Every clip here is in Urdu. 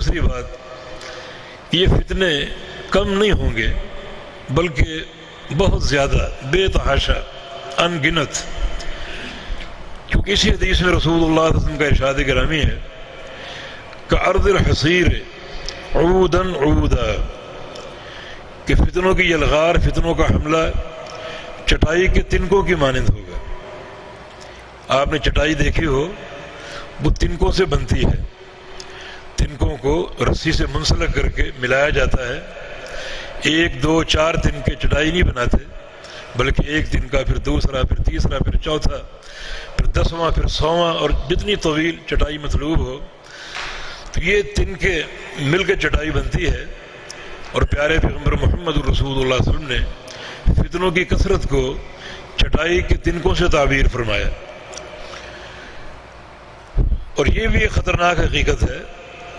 دوسری بات، یہ فتنے کم نہیں ہوں گے بلکہ بہت زیادہ، بے تحاشا، ان گنت، کیونکہ اسی حدیث میں رسول اللہ صلی اللہ علیہ وسلم کا ارشاد گرامی ہے کعرض الحصیر عودا عودا، کہ فتنوں کی یلغار، فتنوں کا حملہ چٹائی کے تنکوں کی مانند ہوگا۔ آپ نے چٹائی دیکھی ہو، وہ تنکوں سے بنتی ہے، تنکوں کو رسی سے منسلک کر کے ملایا جاتا ہے، ایک دو چار تنکے چٹائی نہیں بناتے، بلکہ ایک تنکا، پھر دوسرا، پھر تیسرا، پھر چوتھا، پھر 10واں، پھر 100واں، اور جتنی طویل چٹائی مطلوب ہو، تو یہ تنکے مل کے چٹائی بنتی ہے۔ اور پیارے پیغمبر محمد رسول اللہ صلی اللہ علیہ وسلم نے فتنوں کی کثرت کو چٹائی کے تنکوں سے تعبیر فرمایا۔ اور یہ بھی ایک خطرناک حقیقت ہے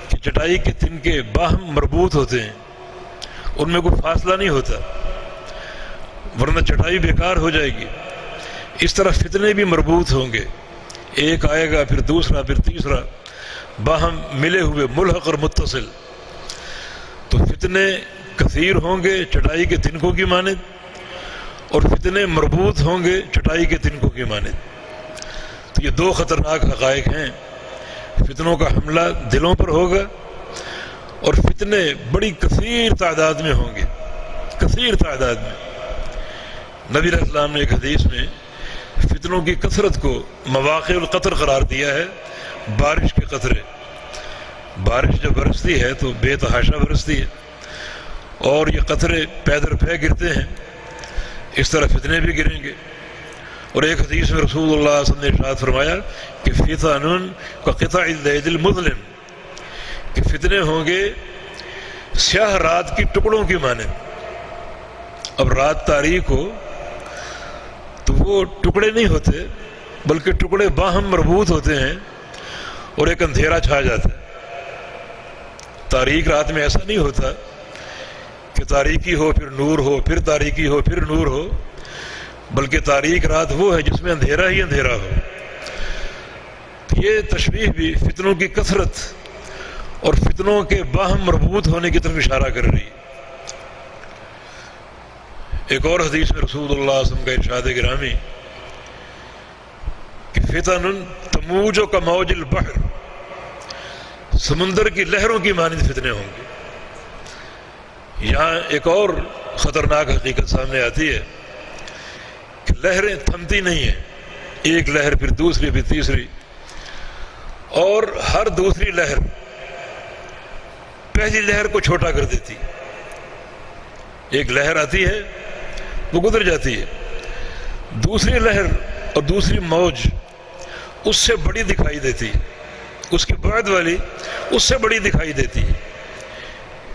کہ چٹائی کے تنکے باہم مربوط ہوتے ہیں، ان میں کوئی فاصلہ نہیں ہوتا، ورنہ چٹائی بیکار ہو جائے گی۔ اس طرح فتنے بھی مربوط ہوں گے، ایک آئے گا، پھر دوسرا، پھر تیسرا، باہم ملے ہوئے، ملحق اور متصل۔ تو فتنے کثیر ہوں گے چٹائی کے تنکوں کی مانند، اور فتنے مربوط ہوں گے چٹائی کے تنکوں کی مانند۔ تو یہ دو خطرناک حقائق ہیں، فتنوں کا حملہ دلوں پر ہوگا، اور فتنے بڑی کثیر تعداد میں ہوں گے، کثیر تعداد میں۔ نبی علیہ السلام نے ایک حدیث میں فتنوں کی کثرت کو مواقع القطر قرار دیا ہے، بارش کے قطرے۔ بارش جب برستی ہے تو بے تحاشا برستی ہے، اور یہ قطرے پے در پے گرتے ہیں، اس طرح فتنے بھی گریں گے۔ اور ایک حدیث میں رسول اللہ صلی اللہ علیہ وسلم نے ارشاد فرمایا کہ فتن کقطع اللیل المظلم، کہ فتنے ہوں گے سیاہ رات کی ٹکڑوں کی مانند۔ اب رات تاریک ہو تو وہ ٹکڑے نہیں ہوتے، بلکہ ٹکڑے باہم مربوط ہوتے ہیں، اور ایک اندھیرا چھا جاتا ہے۔ تاریک رات میں ایسا نہیں ہوتا کہ تاریکی ہو پھر نور ہو، پھر تاریکی ہو پھر نور ہو، بلکہ تاریک رات وہ ہے جس میں اندھیرا ہی اندھیرا ہو۔ یہ تشبیہ بھی فتنوں کی کثرت اور فتنوں کے باہم مربوط ہونے کی طرف اشارہ کر رہی ہے۔ ایک اور حدیث میں رسول اللہ صلی اللہ علیہ وسلم کا ارشاد گرامی کہ فتن تموج کموج البحر، سمندر کی لہروں کی مانند فتنے ہوں گے۔ یہاں ایک اور خطرناک حقیقت سامنے آتی ہے کہ لہریں تھمتی نہیں ہیں، ایک لہر پھر دوسری پھر تیسری، اور ہر دوسری لہر پہلی لہر کو چھوٹا کر دیتی۔ ایک لہر آتی ہے وہ گزر جاتی ہے، دوسری لہر اور دوسری موج اس سے بڑی دکھائی دیتی، اس کے بعد والی اس سے بڑی دکھائی دیتی۔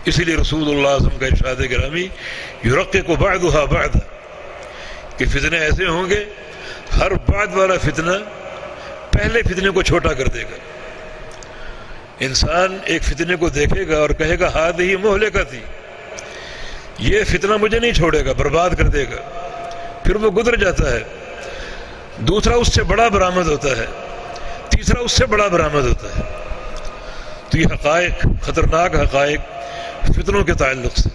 اسی لیے رسول اللہ صلی اللہ علیہ وسلم کا ارشاد گرامی یرقق بعضها بعضا، کہ فتنے ایسے ہوں گے ہر بعد والا فتنہ پہلے فتنے کو چھوٹا کر دے گا۔ انسان ایک فتنے کو دیکھے گا اور کہے گا ہذہ مہلکتی، یہ فتنہ مجھے نہیں چھوڑے گا، برباد کر دے گا، پھر وہ گزر جاتا ہے، دوسرا اس سے بڑا برآمد ہوتا ہے، تیسرا اس سے بڑا برآمد ہوتا ہے۔ تو یہ حقائق، خطرناک حقائق فتنوں کے تعلق سے